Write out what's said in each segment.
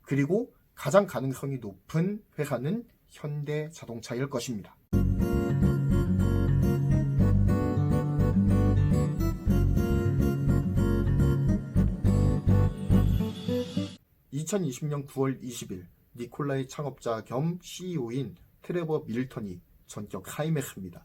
그리고 가장 가능성이 높은 회사는 현대자동차일 것입니다. 2020년 9월 20일 니콜라의 창업자 겸 CEO인 트레버 밀턴이 전격 하임했습니다.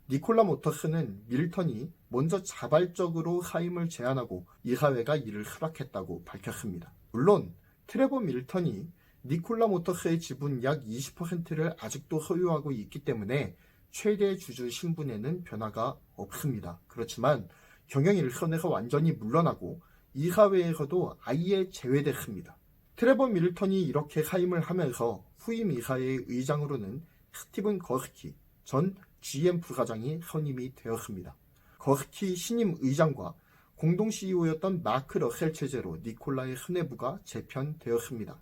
니콜라 모터스는 밀턴이 먼저 자발적으로 하임을 제안하고 이사회가 이를 수락했다고 밝혔습니다. 물론 트레버 밀턴이 니콜라 모터스의 지분 약 20%를 아직도 소유하고 있기 때문에 최대 주주 신분에는 변화가 없습니다. 그렇지만 경영 일선에서 완전히 물러나고 이사회에서도 아예 제외됐습니다. 트레버 밀턴이 이렇게 사임을 하면서 후임 이사회의 의장으로는 스티븐 거스키 전 GM 부사장이 선임이 되었습니다. 거스키 신임 의장과 공동 CEO였던 마크 러셀 체제로 니콜라의 수뇌부가 재편되었습니다.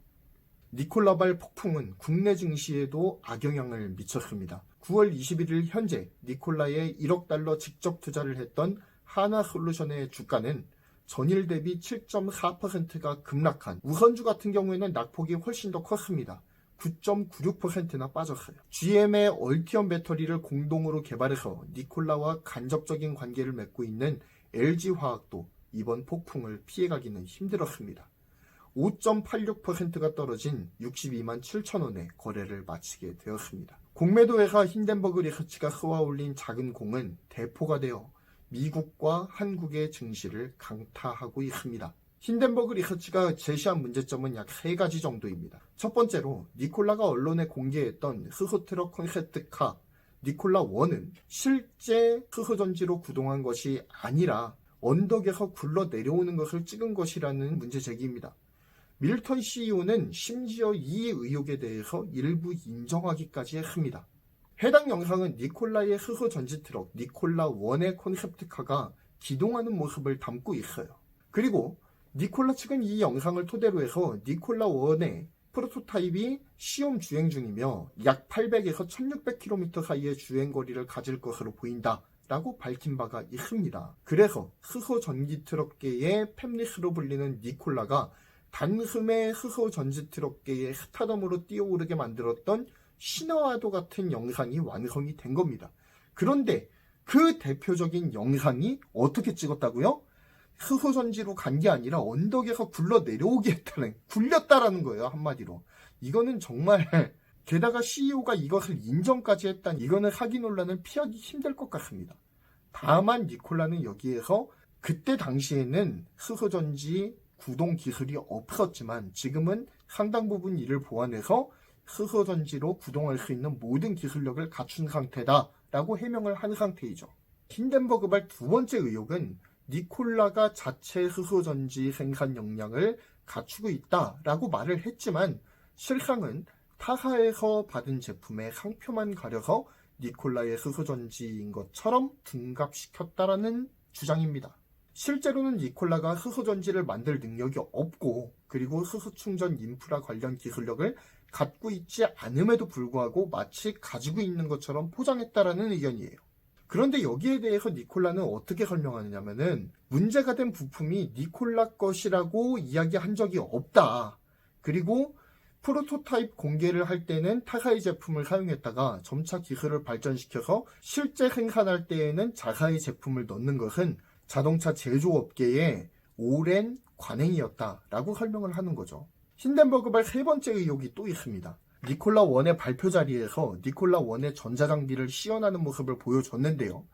니콜라발 폭풍은 국내 증시에도 악영향을 미쳤습니다. 9월 21일 현재 니콜라의 1억 달러 직접 투자를 했던 하나솔루션의 주가는 전일 대비 7.4%가 급락한 우선주 같은 경우에는 낙폭이 훨씬 더 컸습니다. 9.96%나 빠졌어요. GM의 얼티엄 배터리를 공동으로 개발해서 니콜라와 간접적인 관계를 맺고 있는 LG화학도 이번 폭풍을 피해가기는 힘들었습니다. 5.86%가 떨어진 62만 7천 원에 거래를 마치게 되었습니다. 공매도 회사 힌덴버그 리서치가 쏘아올린 작은 공은 대포가 되어 미국과 한국의 증시를 강타하고 있습니다. 힌덴버그 리서치가 제시한 문제점은 약 3가지 정도입니다. 첫 번째로 니콜라가 언론에 공개했던 수소트럭 콘셉트카 니콜라 1은 실제 수소전지로 구동한 것이 아니라 언덕에서 굴러 내려오는 것을 찍은 것이라는 문제 제기입니다. 밀턴 CEO는 심지어 이 의혹에 대해서 일부 인정하기까지 했습니다. 해당 영상은 니콜라의 수소전지 트럭 니콜라 1의 콘셉트카가 기동하는 모습을 담고 있어요. 그리고 니콜라 측은 이 영상을 토대로 해서 니콜라 1의 프로토타입이 시험 주행 중이며 약 800에서 1600km 사이의 주행거리를 가질 것으로 보인다 라고 밝힌 바가 있습니다. 그래서 수소전기 트럭계의 팹리스로 불리는 니콜라가 단숨에 수소전지 트럭계의 스타덤으로 뛰어오르게 만들었던 신화와도 같은 영상이 완성이 된 겁니다. 그런데 그 대표적인 영상이 어떻게 찍었다고요? 수소전지로 간 게 아니라 언덕에서 굴러 내려오게 굴렸다라는 거예요, 한마디로. 이거는 정말 게다가 CEO가 이것을 인정까지 했다니 이거는 사기 논란을 피하기 힘들 것 같습니다. 다만 니콜라는 여기에서 그때 당시에는 수소전지 구동 기술이 없었지만 지금은 상당 부분 이를 보완해서 수소전지로 구동할 수 있는 모든 기술력을 갖춘 상태다라고 해명을 한 상태이죠. 힌덴버그발 두 번째 의혹은 니콜라가 자체 수소전지 생산 역량을 갖추고 있다라고 말을 했지만 실상은 타사에서 받은 제품의 상표만 가려서 니콜라의 수소전지인 것처럼 둔갑시켰다라는 주장입니다. 실제로는 니콜라가 수소전지를 만들 능력이 없고 그리고 수소충전 인프라 관련 기술력을 갖고 있지 않음에도 불구하고 마치 가지고 있는 것처럼 포장했다라는 의견이에요. 그런데 여기에 대해서 니콜라는 어떻게 설명하느냐면은 문제가 된 부품이 니콜라 것이라고 이야기한 적이 없다. 그리고 프로토타입 공개를 할 때는 타사의 제품을 사용했다가 점차 기술을 발전시켜서 실제 생산할 때에는 자사의 제품을 넣는 것은 자동차 제조업계의 오랜 관행이었다라고 설명을 하는 거죠. 힌덴버그발 세 번째 의혹이 또 있습니다. 니콜라 1의 발표 자리에서 니콜라 1의 전자장비를 시연하는 모습을 보여줬는데요.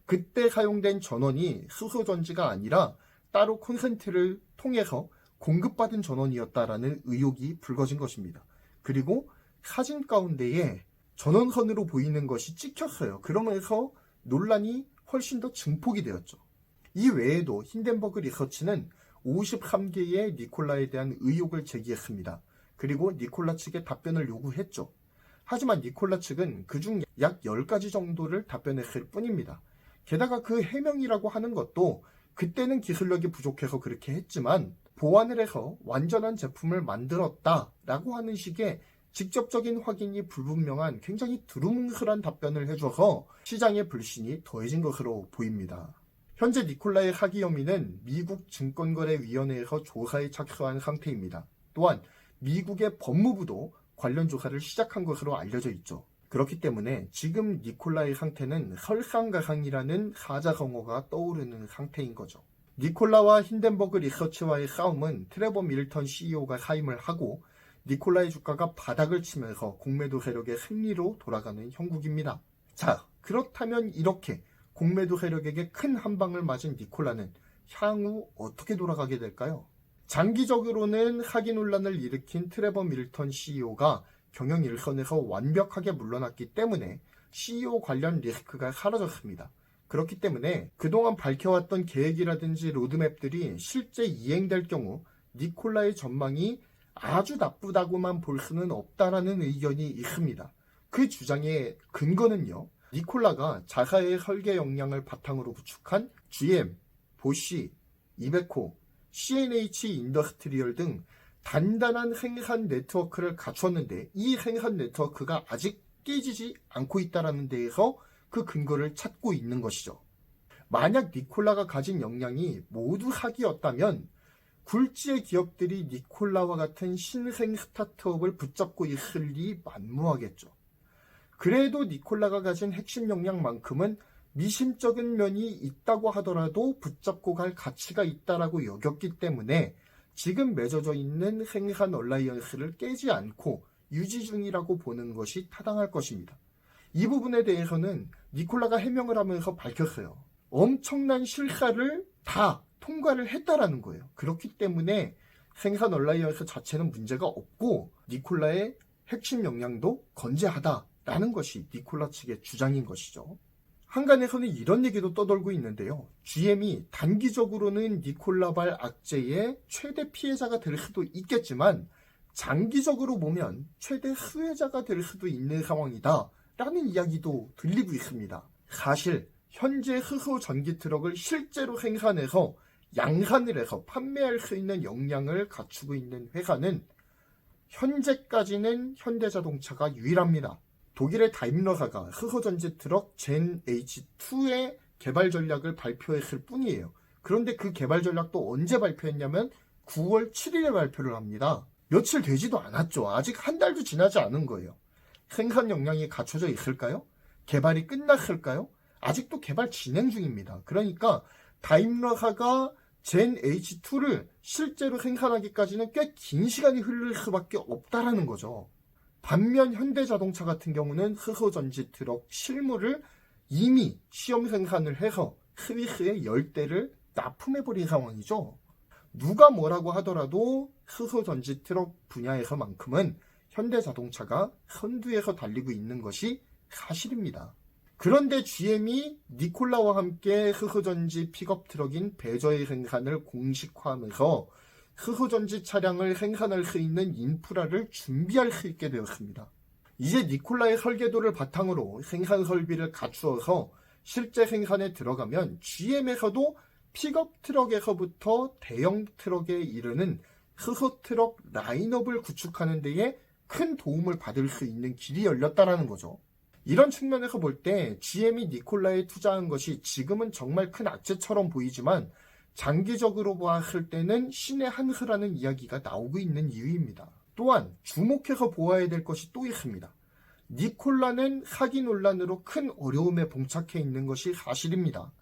그때 사용된 전원이 수소전지가 아니라 따로 콘센트를 통해서 공급받은 전원이었다라는 의혹이 불거진 것입니다. 그리고 사진 가운데에 전원선으로 보이는 것이 찍혔어요. 그러면서 논란이 훨씬 더 증폭이 되었죠. 이 외에도 힌덴버그 리서치는 53개의 니콜라에 대한 의혹을 제기했습니다. 그리고 니콜라 측에 답변을 요구했죠. 하지만 니콜라 측은 그중 약 10가지 정도를 답변했을 뿐입니다. 게다가 그 해명이라고 하는 것도 그때는 기술력이 부족해서 그렇게 했지만 보완을 해서 완전한 제품을 만들었다라고 하는 식의 직접적인 확인이 불분명한 굉장히 두루뭉술한 답변을 해줘서 시장의 불신이 더해진 것으로 보입니다. 현재 니콜라의 사기 혐의는 미국 증권거래위원회에서 조사에 착수한 상태입니다. 또한 미국의 법무부도 관련 조사를 시작한 것으로 알려져 있죠. 그렇기 때문에 지금 니콜라의 상태는 설상가상이라는 사자성어가 떠오르는 상태인 거죠. 니콜라와 힌덴버그 리서치와의 싸움은 트레버 밀턴 CEO가 사임을 하고 니콜라의 주가가 바닥을 치면서 공매도 세력의 승리로 돌아가는 형국입니다. 자, 그렇다면 이렇게 공매도 세력에게 큰 한방을 맞은 니콜라는 향후 어떻게 돌아가게 될까요? 장기적으로는 사기 논란을 일으킨 트레버 밀턴 CEO가 경영 일선에서 완벽하게 물러났기 때문에 CEO 관련 리스크가 사라졌습니다. 그렇기 때문에 그동안 밝혀왔던 계획이라든지 로드맵들이 실제 이행될 경우 니콜라의 전망이 아주 나쁘다고만 볼 수는 없다라는 의견이 있습니다. 그 주장의 근거는요, 니콜라가 자사의 설계 역량을 바탕으로 구축한 GM, 보쉬, 이베코, CNH 인더스트리얼 등 단단한 생산 네트워크를 갖췄는데 이 생산 네트워크가 아직 깨지지 않고 있다는 데에서 그 근거를 찾고 있는 것이죠. 만약 니콜라가 가진 역량이 모두 사기였다면 굴지의 기업들이 니콜라와 같은 신생 스타트업을 붙잡고 있을 리 만무하겠죠. 그래도 니콜라가 가진 핵심 역량만큼은 미심쩍은 면이 있다고 하더라도 붙잡고 갈 가치가 있다라고 여겼기 때문에 지금 맺어져 있는 생산 얼라이언스를 깨지 않고 유지 중이라고 보는 것이 타당할 것입니다. 이 부분에 대해서는 니콜라가 해명을 하면서 밝혔어요. 엄청난 실사를 다 통과를 했다라는 거예요. 그렇기 때문에 생산 얼라이언스 자체는 문제가 없고 니콜라의 핵심 역량도 건재하다라는 것이 니콜라 측의 주장인 것이죠. 한간에서는 이런 얘기도 떠돌고 있는데요. GM이 단기적으로는 니콜라발 악재의 최대 피해자가 될 수도 있겠지만 장기적으로 보면 최대 수혜자가 될 수도 있는 상황이다 라는 이야기도 들리고 있습니다. 사실 현재 수소 전기 트럭을 실제로 생산해서 양산을 해서 판매할 수 있는 역량을 갖추고 있는 회사는 현재까지는 현대자동차가 유일합니다. 독일의 다임러사가 수소전지 트럭 젠 H2의 개발 전략을 발표했을 뿐이에요. 그런데 그 개발 전략도 언제 발표했냐면 9월 7일에 발표를 합니다. 며칠 되지도 않았죠. 아직 한 달도 지나지 않은 거예요. 생산 역량이 갖춰져 있을까요? 개발이 끝났을까요? 아직도 개발 진행 중입니다. 그러니까 다임러사가 젠 H2를 실제로 생산하기까지는 꽤 긴 시간이 흐를 수밖에 없다라는 거죠. 반면 현대자동차 같은 경우는 수소전지 트럭 실물을 이미 시험 생산을 해서 스위스에 10대를 납품해버린 상황이죠. 누가 뭐라고 하더라도 수소전지 트럭 분야에서만큼은 현대자동차가 선두에서 달리고 있는 것이 사실입니다. 그런데 GM이 니콜라와 함께 수소전지 픽업 트럭인 베저의 생산을 공식화하면서 수소전지 차량을 생산할 수 있는 인프라를 준비할 수 있게 되었습니다. 이제 니콜라의 설계도를 바탕으로 생산 설비를 갖추어서 실제 생산에 들어가면 GM에서도 픽업 트럭에서부터 대형 트럭에 이르는 수소 트럭 라인업을 구축하는 데에 큰 도움을 받을 수 있는 길이 열렸다는 거죠. 이런 측면에서 볼 때 GM이 니콜라에 투자한 것이 지금은 정말 큰 악재처럼 보이지만 장기적으로 봤을 때는 신의 한 수라는 이야기가 나오고 있는 이유입니다. 또한 주목해서 보아야 될 것이 또 있습니다. 니콜라는 사기 논란으로 큰 어려움에 봉착해 있는 것이 사실입니다.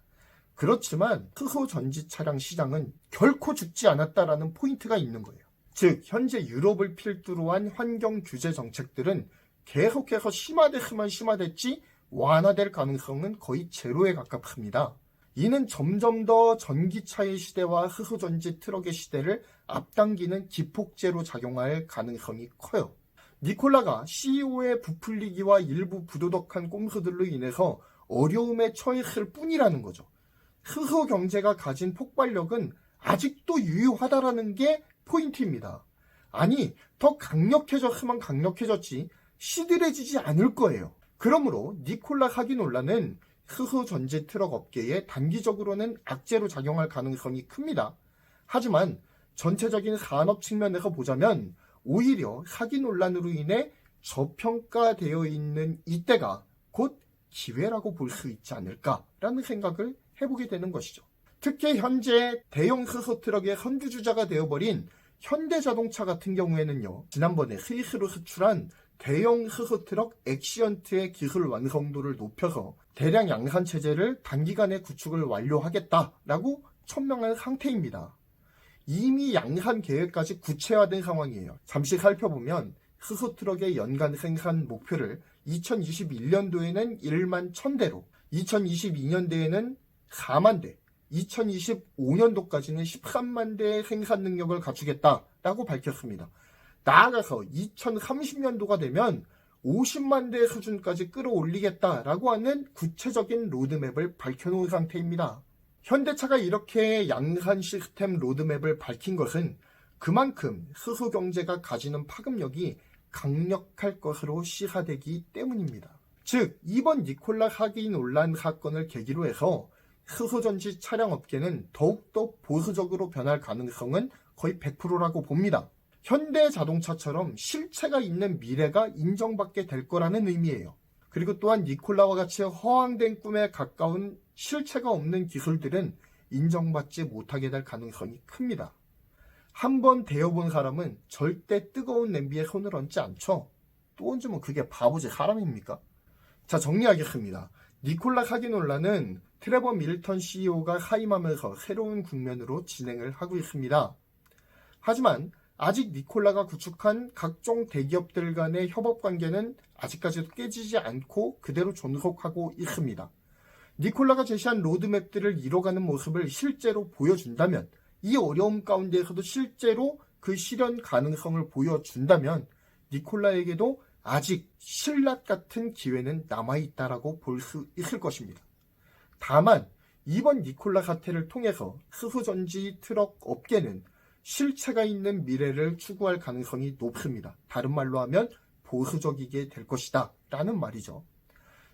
그렇지만 수소 전지 차량 시장은 결코 죽지 않았다라는 포인트가 있는 거예요. 즉 현재 유럽을 필두로 한 환경 규제 정책들은 계속해서 심화됐으면 심화됐지 완화될 가능성은 거의 제로에 가깝습니다. 이는 점점 더 전기차의 시대와 수소전지 트럭의 시대를 앞당기는 기폭제로 작용할 가능성이 커요. 니콜라가 CEO의 부풀리기와 일부 부도덕한 꼼수들로 인해서 어려움에 처했을 뿐이라는 거죠. 수소 경제가 가진 폭발력은 아직도 유효하다라는 게 포인트입니다. 아니, 더 강력해졌으면 강력해졌지 시들해지지 않을 거예요. 그러므로 니콜라 사기 논란은 수소전지 트럭 업계에 단기적으로는 악재로 작용할 가능성이 큽니다. 하지만 전체적인 산업 측면에서 보자면 오히려 사기 논란으로 인해 저평가되어 있는 이때가 곧 기회라고 볼 수 있지 않을까라는 생각을 해보게 되는 것이죠. 특히 현재 대형 수소 트럭의 선두주자가 되어버린 현대자동차 같은 경우에는요, 지난번에 스위스로 수출한 대형 흐흐트럭 엑시언트의 기술 완성도를 높여서 대량 양산 체제를 단기간에 구축을 완료하겠다라고 천명한 상태입니다. 이미 양산 계획까지 구체화된 상황이에요. 잠시 살펴보면 흐흐트럭의 연간 생산 목표를 2021년도에는 1만 1000대로, 2022년도에는 4만 대, 2025년도까지는 13만 대의 생산 능력을 갖추겠다라고 밝혔습니다. 나아가서 2030년도가 되면 50만 대 수준까지 끌어올리겠다라고 하는 구체적인 로드맵을 밝혀놓은 상태입니다. 현대차가 이렇게 양산 시스템 로드맵을 밝힌 것은 그만큼 수소 경제가 가지는 파급력이 강력할 것으로 시사되기 때문입니다. 즉, 이번 니콜라 사기 논란 사건을 계기로 해서 수소전지 차량 업계는 더욱더 보수적으로 변할 가능성은 거의 100%라고 봅니다. 현대자동차처럼 실체가 있는 미래가 인정받게 될 거라는 의미예요. 그리고 또한 니콜라와 같이 허황된 꿈에 가까운 실체가 없는 기술들은 인정받지 못하게 될 가능성이 큽니다. 한번 데워본 사람은 절대 뜨거운 냄비에 손을 얹지 않죠. 또 얹으면 그게 바보지 사람입니까? 자, 정리하겠습니다. 니콜라 사기 논란은 트레버 밀턴 CEO가 사임하면서 새로운 국면으로 진행을 하고 있습니다. 하지만 아직 니콜라가 구축한 각종 대기업들 간의 협업관계는 아직까지도 깨지지 않고 그대로 존속하고 있습니다. 니콜라가 제시한 로드맵들을 이뤄가는 모습을 실제로 보여준다면, 이 어려움 가운데에서도 실제로 그 실현 가능성을 보여준다면 니콜라에게도 아직 신라 같은 기회는 남아있다라고 볼 수 있을 것입니다. 다만 이번 니콜라 사태를 통해서 수소전지 트럭 업계는 실체가 있는 미래를 추구할 가능성이 높습니다. 다른 말로 하면 보수적이게 될 것이다 라는 말이죠.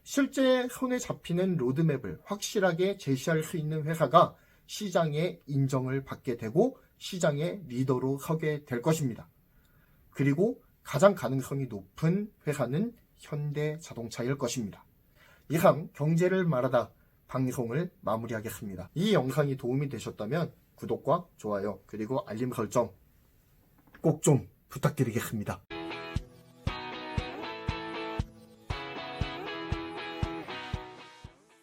실제 손에 잡히는 로드맵을 확실하게 제시할 수 있는 회사가 시장의 인정을 받게 되고 시장의 리더로 서게 될 것입니다. 그리고 가장 가능성이 높은 회사는 현대자동차일 것입니다. 이상 경제를 말하다 방송을 마무리하겠습니다. 이 영상이 도움이 되셨다면 구독과 좋아요 그리고 알림 설정 꼭 좀 부탁드리겠습니다.